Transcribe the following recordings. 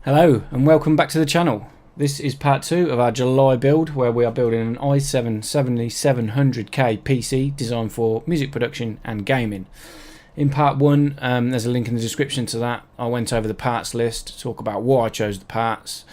Hello and welcome back to the channel. This is part 2 of our July build where we are building an i7 7700K PC designed for music production and gaming. In part 1 there's a link in the description to that. I went over the parts list to talk about why I chose the parts,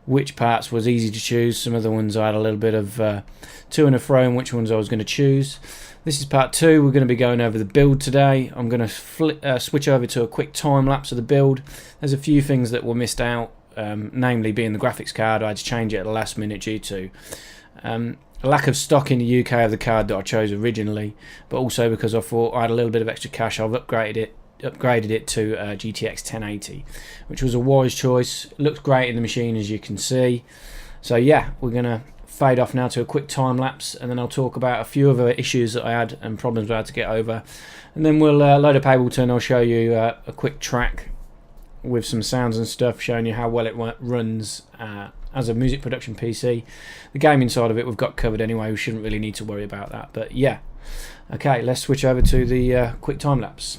which parts was easy to choose, some other ones I had a little bit of to and fro and which ones I was going to choose. This is part 2. We're going to be going over the build today. I'm going to switch over to a quick time lapse of the build. There's a few things that were missed out, namely being the graphics card. I had to change it at the last minute due to a lack of stock in the UK of the card that I chose originally, but also because I thought I had a little bit of extra cash. I've upgraded it to GTX 1080, which was a wise choice. It looks great in the machine, as you can see. So yeah, we're going to fade off now to a quick time lapse, and then I'll talk about a few other issues that I had and problems I had to get over, and then we'll load up Ableton. I'll show you a quick track with some sounds and stuff, showing you how well it runs as a music production PC. The gaming side of it we've got covered anyway, we shouldn't really need to worry about that, but yeah. Okay, let's switch over to the quick time lapse.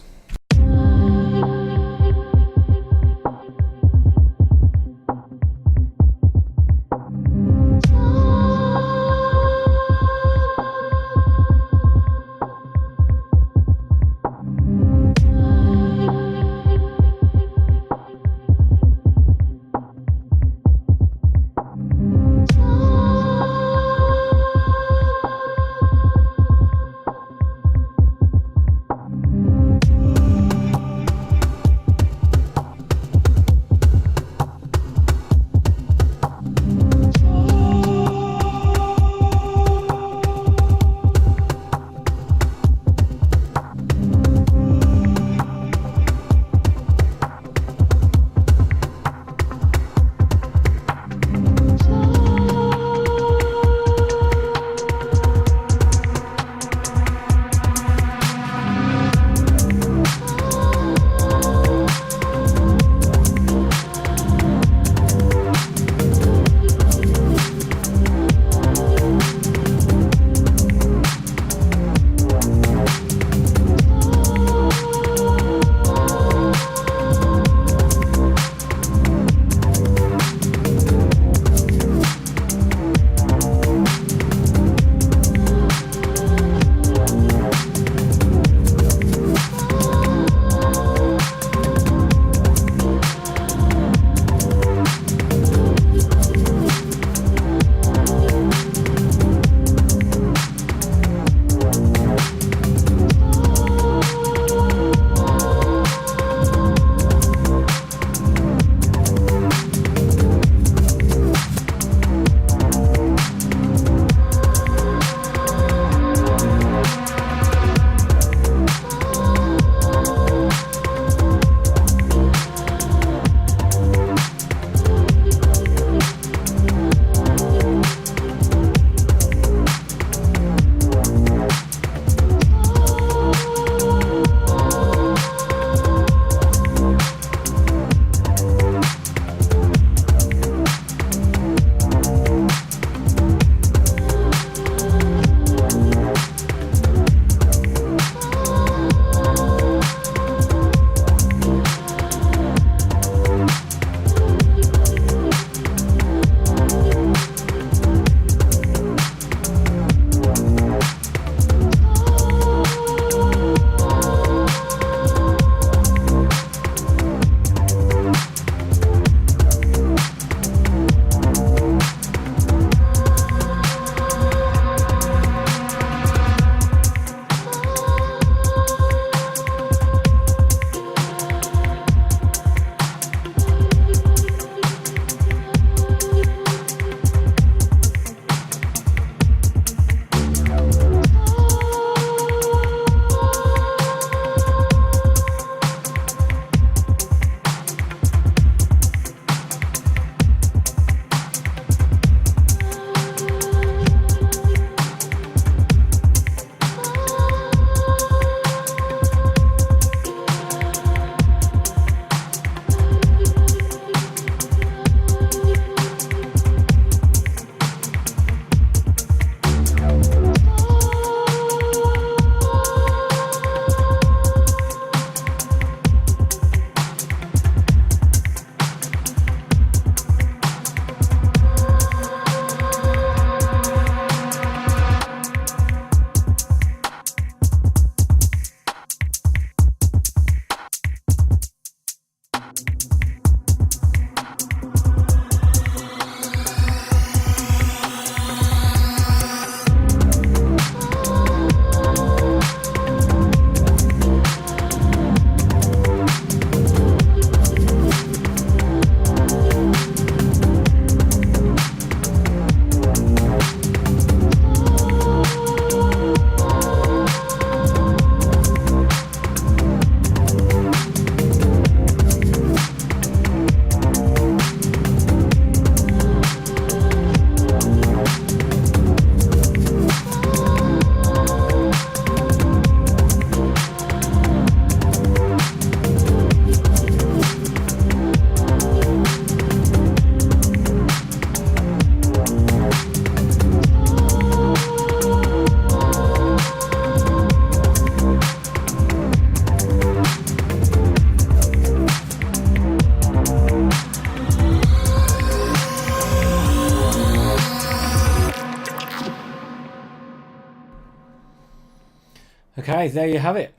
Okay, there you have it.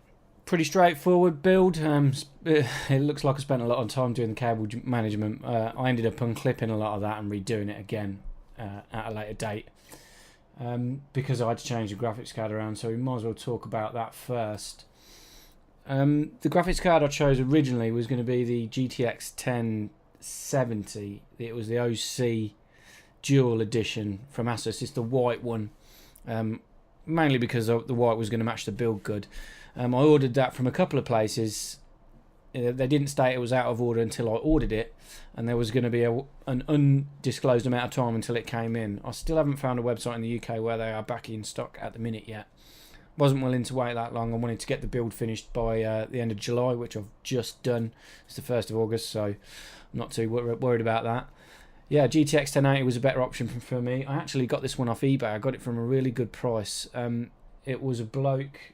Pretty straightforward build. It looks like I spent a lot of time doing the cable management. I ended up unclipping a lot of that and redoing it again at a later date because I had to change the graphics card around, so we might as well talk about that first. The graphics card I chose originally was going to be the GTX 1070. It was the OC Dual Edition from Asus. It's the white one, mainly because the white was going to match the build good. I ordered that from a couple of places. They didn't state it was out of order until I ordered it, and there was going to be an undisclosed amount of time until it came in. I still haven't found a website in the UK where they are back in stock at the minute yet. Wasn't willing to wait that long. I wanted to get the build finished by the end of July, which I've just done. It's the 1st of August, so I'm not too worried about that. Yeah, GTX 1080 was a better option for me. I actually got this one off eBay. I got it from a really good price. It was a bloke.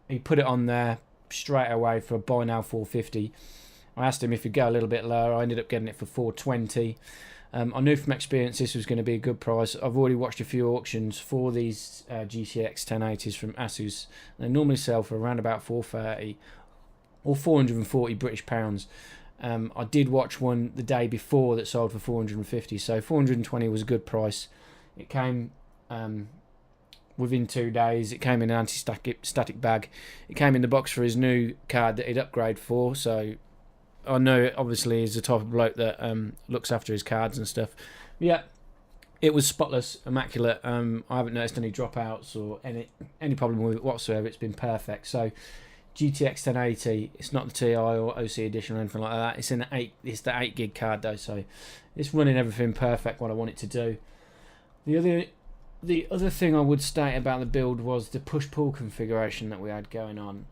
He put it on there straight away for a buy now 450. I asked him if he'd go a little bit lower. I ended up getting it for 420. I knew from experience this was going to be a good price. I've already watched a few auctions for these GTX 1080s from Asus. They normally sell for around about 430 or 440 British pounds. I did watch one the day before that sold for 450, so 420 was a good price. It came within 2 days. It came in an anti-static bag. It came in the box for his new card that he'd upgrade for, so I know obviously he's the type of bloke that looks after his cards and stuff. But yeah, it was spotless, immaculate. I haven't noticed any dropouts or any problem with it whatsoever. It's been perfect. So GTX 1080, it's not the TI or OC edition or anything like that. It's it's the 8 gig card though, so it's running everything perfect what I want it to do. The other thing I would state about the build was the push-pull configuration that we had going on.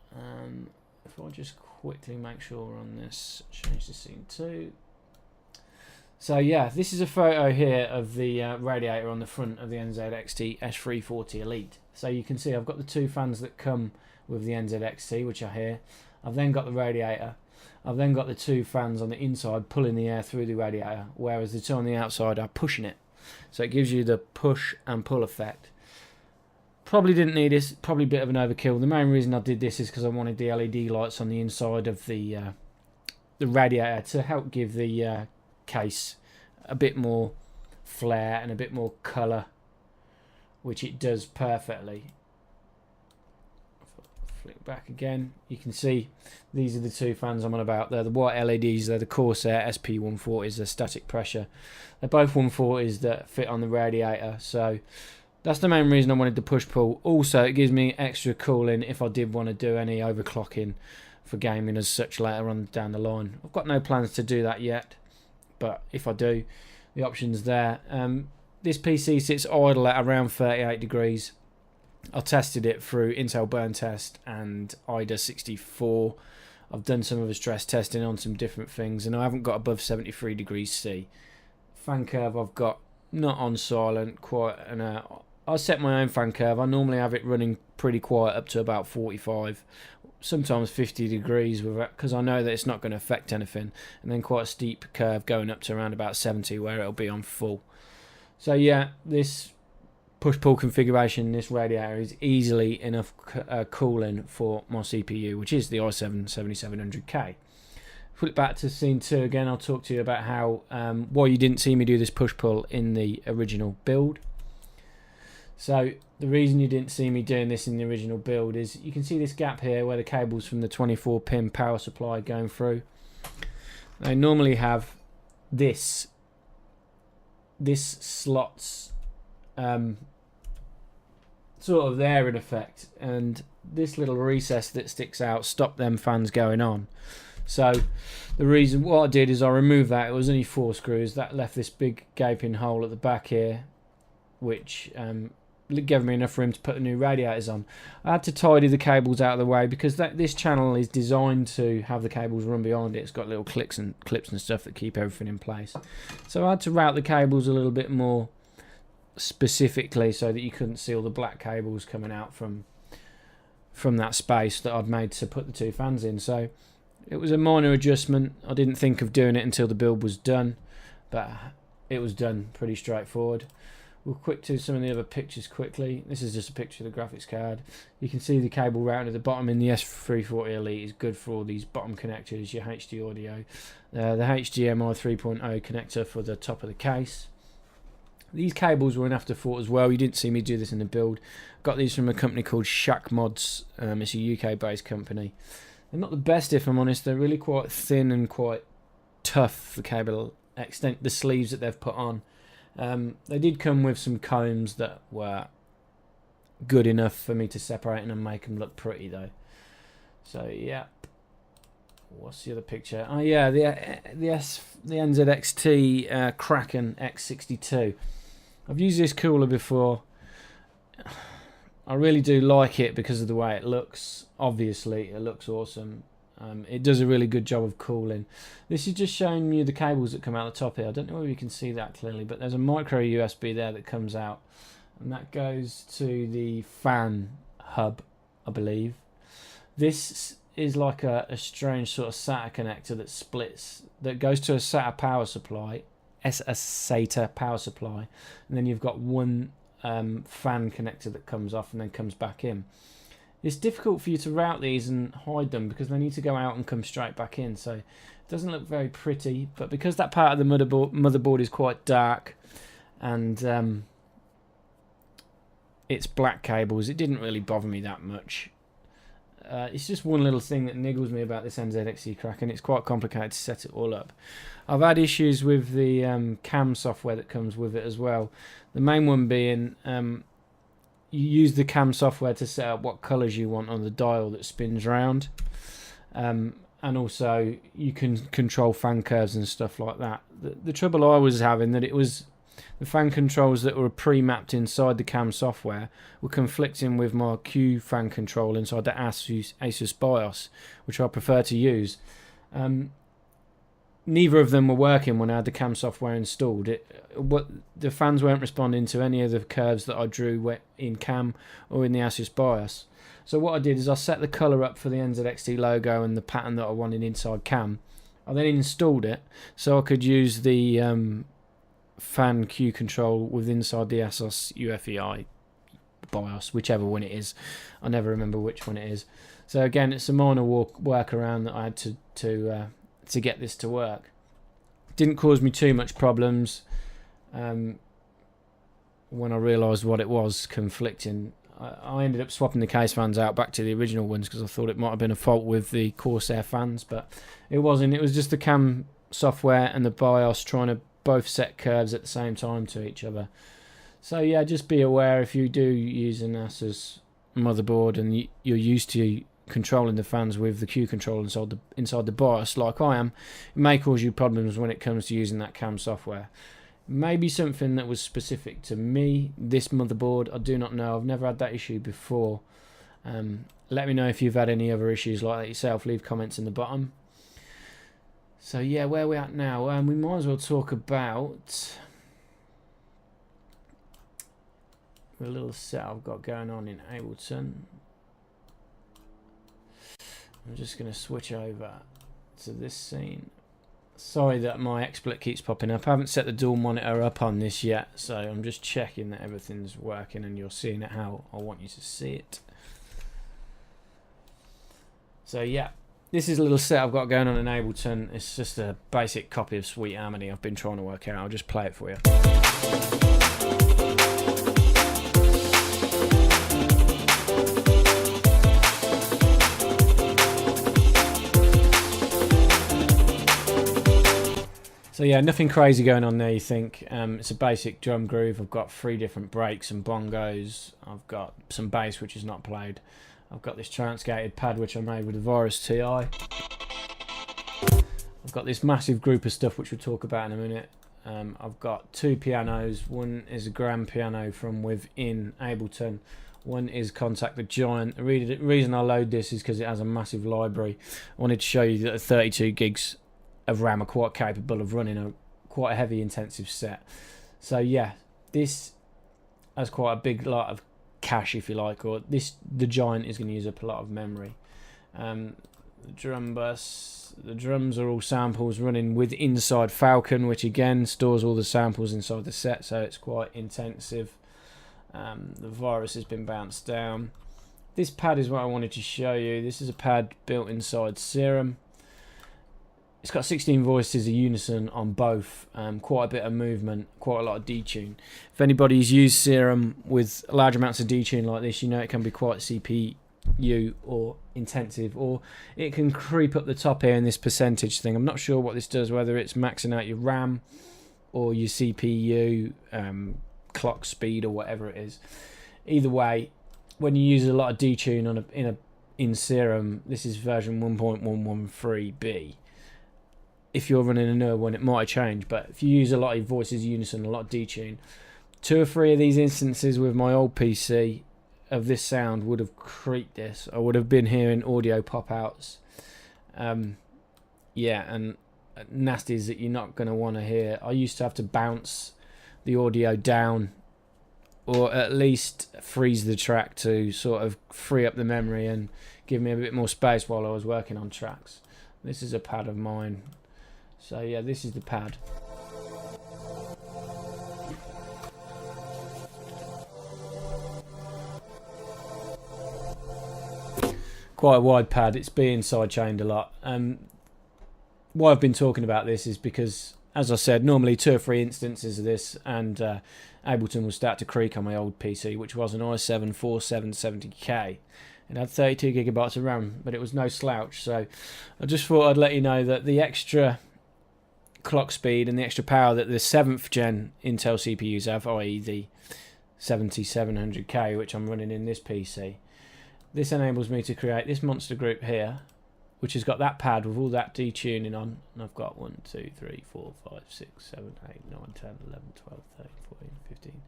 If I just quickly make sure we're on this, change the scene to. So yeah, this is a photo here of the radiator on the front of the NZXT S340 Elite. So you can see I've got the 2 fans that come with the NZXT, which are here. I've then got the radiator. I've then got the 2 fans on the inside pulling the air through the radiator, whereas the 2 on the outside are pushing it. So it gives you the push and pull effect. Probably didn't need this, probably a bit of an overkill. The main reason I did this is because I wanted the LED lights on the inside of the radiator to help give the case a bit more flare and a bit more colour, which it does perfectly. Flick back again, you can see these are the 2 fans I'm on about. They're the white LEDs, they're the Corsair SP140s, they're static pressure. They're both 140s that fit on the radiator, so that's the main reason I wanted to push-pull. Also, it gives me extra cooling if I did want to do any overclocking for gaming as such later on down the line. I've got no plans to do that yet, but if I do, the option's there. This PC sits idle at around 38 degrees. I tested it through Intel Burn Test and IDA 64. I've done some of the stress testing on some different things, and I haven't got above 73 degrees C. Fan curve I've got not on silent, quite an I set my own fan curve. I normally have it running pretty quiet up to about 45, sometimes 50 degrees with it, because I know that it's not going to affect anything, and then quite a steep curve going up to around about 70 where it'll be on full. So yeah, this push-pull configuration, this radiator is easily enough cooling for my CPU, which is the i7 7700K. Flip back to scene 2 again. I'll talk to you about how why you didn't see me do this push-pull in the original build. So the reason you didn't see me doing this in the original build is you can see this gap here where the cables from the 24-pin power supply going through. They normally have this slots sort of there in effect, and this little recess that sticks out stopped them fans going on. So the reason what I did is I removed that. It was only 4 screws that left this big gaping hole at the back here, which gave me enough room to put the new radiators on. I had to tidy the cables out of the way because this channel is designed to have the cables run behind it. It's got little clips and stuff that keep everything in place. So I had to route the cables a little bit more specifically so that you couldn't see all the black cables coming out from that space that I'd made to put the 2 fans in. So it was a minor adjustment. I didn't think of doing it until the build was done, but it was done pretty straightforward. We'll quick to some of the other pictures quickly. This is just a picture of the graphics card. You can see the cable routing at the bottom in the S340 Elite is good for all these bottom connectors, your HD audio. The HDMI 3.0 connector for the top of the case. These cables were an afterthought as well. You didn't see me do this in the build. Got these from a company called Shack Mods. It's a UK based company. They're not the best, if I'm honest. They're really quite thin and quite tough, the cable extent, the sleeves that they've put on. They did come with some combs that were good enough for me to separate them and make them look pretty though. So yeah, what's the other picture? Oh yeah, the NZXT Kraken X62. I've used this cooler before. I really do like it because of the way it looks. Obviously it looks awesome. It does a really good job of cooling. This is just showing you the cables that come out the top here. I don't know if you can see that clearly, but there's a micro USB there that comes out, and that goes to the fan hub, I believe. This is like a strange sort of SATA connector that splits, that goes to a SATA power supply, SATA power supply, and then you've got one fan connector that comes off and then comes back in. It's difficult for you to route these and hide them because they need to go out and come straight back in, so it doesn't look very pretty. But because that part of the motherboard is quite dark and it's black cables, it didn't really bother me that much. It's just one little thing that niggles me about this NZXT Kraken. It's quite complicated to set it all up. I've had issues with the cam software that comes with it as well. The main one being you use the cam software to set up what colours you want on the dial that spins round, and also you can control fan curves and stuff like that. The trouble I was having, that it was the fan controls that were pre-mapped inside the cam software were conflicting with my Q fan control inside the Asus BIOS, which I prefer to use. Neither of them were working when I had the cam software installed. The fans weren't responding to any of the curves that I drew in cam or in the Asus BIOS. So what I did is I set the colour up for the NZXT logo and the pattern that I wanted inside cam. I then installed it so I could use the fan Q control with inside the Asus UFEI BIOS, whichever one it is. I never remember which one it is. So again, it's a minor workaround that I had to get this to work. Didn't cause me too much problems when I realised what it was conflicting. I ended up swapping the case fans out back to the original ones because I thought it might have been a fault with the Corsair fans, but it wasn't. It was just the cam software and the BIOS trying to both set curves at the same time to each other. So yeah, just be aware if you do use an Asus motherboard and you're used to controlling the fans with the Q control inside the BIOS like I am, it may cause you problems when it comes to using that cam software. Maybe something that was specific to me, this motherboard, I do not know. I've never had that issue before. Let me know if you've had any other issues like that yourself. Leave comments in the bottom. So yeah, where are we at now? We might as well talk about the little set I've got going on in Ableton. I'm just going to switch over to this scene. Sorry that my XSplit keeps popping up. I haven't set the dual monitor up on this yet, so I'm just checking that everything's working and you're seeing it how I want you to see it. So yeah, this is a little set I've got going on in Ableton. It's just a basic copy of Sweet Harmony I've been trying to work out. I'll just play it for you. So yeah, nothing crazy going on there, you think. It's a basic drum groove. I've got 3 different breaks and bongos. I've got some bass which is not played. I've got this trance-gated pad which I made with the Virus TI. I've got this massive group of stuff which we'll talk about in a minute. I've got 2 pianos. One is a grand piano from within Ableton. One is Contact the Giant. The reason I load this is because it has a massive library. I wanted to show you that 32 gigs of RAM are quite capable of running quite a heavy intensive set. So yeah, this has quite a big lot of cache, if you like, or the Giant is going to use up a lot of memory. the drum bus. The drums are all samples running with inside Falcon, which again stores all the samples inside the set, so it's quite intensive. The virus has been bounced down. This pad is what I wanted to show you. This is a pad built inside Serum. It's got 16 voices of unison on both, quite a bit of movement, quite a lot of detune. If anybody's used Serum with large amounts of detune like this, you know it can be quite CPU or intensive, or it can creep up the top here in this percentage thing. I'm not sure what this does, whether it's maxing out your RAM or your CPU, clock speed or whatever it is. Either way, when you use a lot of detune in Serum, this is version 1.113b. If you're running a newer one, it might change, but if you use a lot of voices unison, a lot of detune, 2 or 3 of these instances with my old PC of this sound would have creaked this. I would have been hearing audio pop outs. Yeah, and nasties that you're not going to want to hear. I used to have to bounce the audio down, or at least freeze the track to sort of free up the memory and give me a bit more space while I was working on tracks. This is a pad of mine. So yeah, this is the pad. Quite a wide pad. It's being sidechained a lot. Why I've been talking about this is because, as I said, normally 2 or 3 instances of this and Ableton will start to creak on my old PC, which was an i7 4770K. It had 32 gigabytes of RAM, but it was no slouch. So I just thought I'd let you know that the extra clock speed and the extra power that the 7th gen Intel CPUs have, i.e. the 7700K, which I'm running in this PC, this enables me to create this monster group here, which has got that pad with all that detuning on, and I've got 1, 2, 3, 4, 5, 6, 7, 8, 9, 10, 11, 12, 13, 14,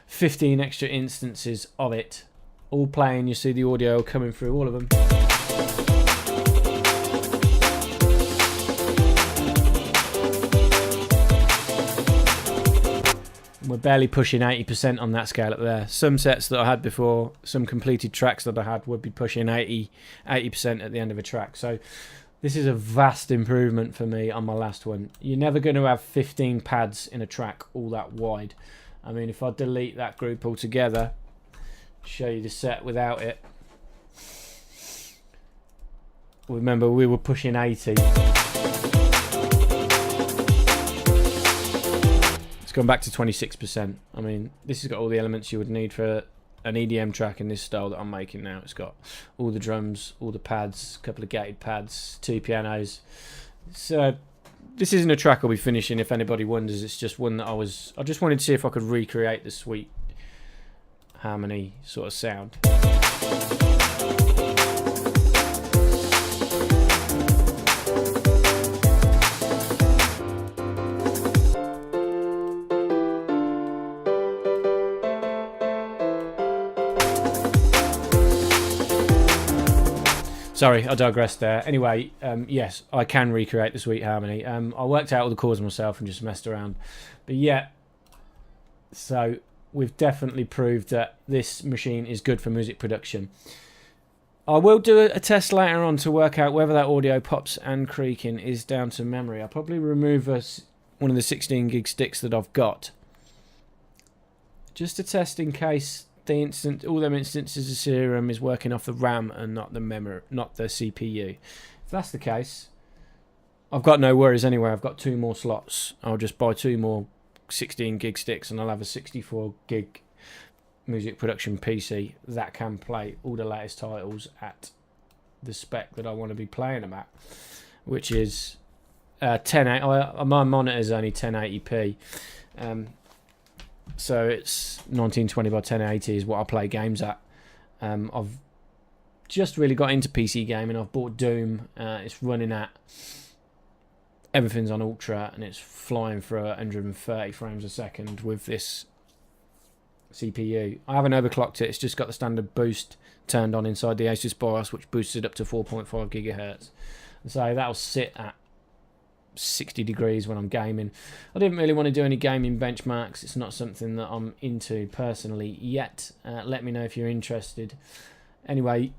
15 extra instances of it, all playing. You see the audio coming through all of them. We're barely pushing 80% on that scale up there. Some sets that I had before, some completed tracks that I had, would be pushing 80% at the end of a track. So this is a vast improvement for me on my last one. You're never going to have 15 pads in a track all that wide. I mean, if I delete that group altogether, show you the set without it. Remember, we were pushing 80. It's gone back to 26%. I mean, this has got all the elements you would need for an EDM track in this style that I'm making now. It's got all the drums, all the pads, a couple of gated pads, 2 pianos. So this isn't a track I'll be finishing, if anybody wonders. It's just one that I just wanted to see if I could recreate the sweet harmony sort of sound. Sorry, I digressed there. Anyway, yes, I can recreate the sweet harmony. I worked out all the chords myself and just messed around. But yeah, so we've definitely proved that this machine is good for music production. I will do a test later on to work out whether that audio pops and creaking is down to memory. I'll probably remove one of the 16 gig sticks that I've got, just to test in case all them instances of Serum is working off the RAM and not the memory, not the CPU. If that's the case, I've got no worries anyway. I've got 2 more slots. I'll just buy 2 more 16 gig sticks and I'll have a 64 gig music production PC that can play all the latest titles at the spec that I want to be playing them at, which is 1080. My monitor is only 1080p. So it's 1920 by 1080 is what I play games at. I've just really got into PC gaming. I've bought Doom. It's running at, everything's on ultra and it's flying for 130 frames a second with this CPU. I haven't overclocked it. It's just got the standard boost turned on inside the Asus BIOS, which boosts it up to 4.5 gigahertz. So that'll sit at 60 degrees when I'm gaming. I didn't really want to do any gaming benchmarks. It's not something that I'm into personally yet. Let me know if you're interested. Anyway,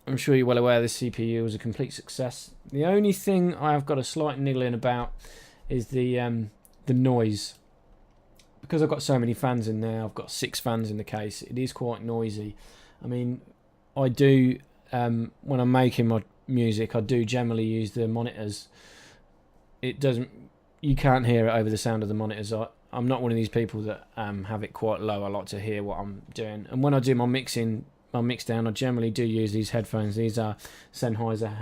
I'm sure you're well aware this CPU was a complete success. The only thing I've got a slight niggling about is the noise. Because I've got so many fans in there, I've got 6 fans in the case, it is quite noisy. I mean, I do, when I'm making my music, I do generally use the monitors. It doesn't, you can't hear it over the sound of the monitors. I'm not one of these people that have it quite low. I like to hear what I'm doing. And when I do my mixing, my mix down, I generally do use these headphones. These are Sennheiser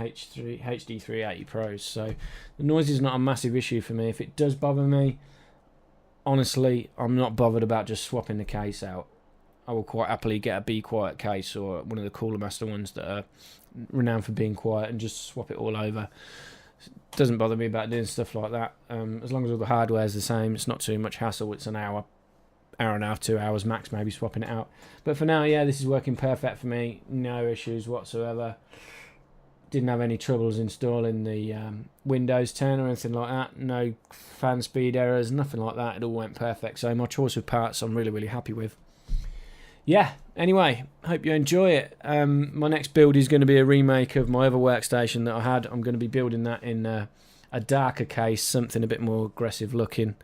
HD380 Pros. So the noise is not a massive issue for me. If it does bother me, honestly, I'm not bothered about just swapping the case out. I will quite happily get a Be Quiet case or one of the Cooler Master ones that are renowned for being quiet and just swap it all over. It doesn't bother me about doing stuff like that. As long as all the hardware is the same, it's not too much hassle. It's an hour and a half, 2 hours max, maybe swapping it out. But for now, yeah, this is working perfect for me. No issues whatsoever. Didn't have any troubles installing the Windows 10 or anything like that. No fan speed errors, nothing like that. It all went perfect. So my choice of parts I'm really, really happy with. Yeah, anyway, hope you enjoy it. My next build is going to be a remake of my other workstation that I had. I'm going to be building that in a darker case, something a bit more aggressive looking.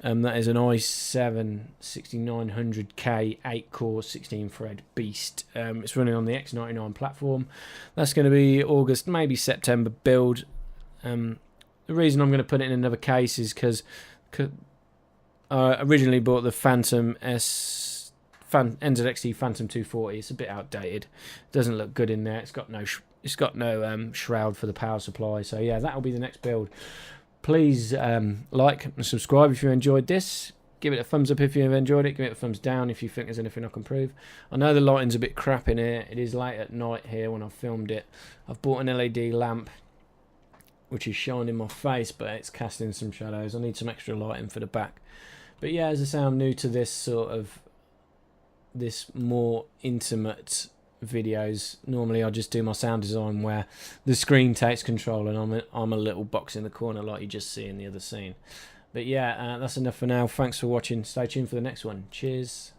That is an i7 6900K 8-core 16-thread beast. It's running on the X99 platform. That's going to be August, maybe September build. The reason I'm going to put it in another case is because I originally bought the Phantom NZXT Phantom 240. It's a bit outdated. It doesn't look good in there. It's got no shroud for the power supply. So yeah, that'll be the next build. Please like and subscribe if you enjoyed this. Give it a thumbs up if you've enjoyed it. Give it a thumbs down if you think there's anything I can improve. I know the lighting's a bit crap in here. It is late at night here when I've filmed it. I've bought an LED lamp which is shining my face, but it's casting some shadows. I need some extra lighting for the back. But yeah, as I say, I'm new to this more intimate videos. Normally I just do my sound design where the screen takes control and I'm a little box in the corner like you just see in the other scene. But yeah, that's enough for now. Thanks for watching. Stay tuned for the next one. Cheers.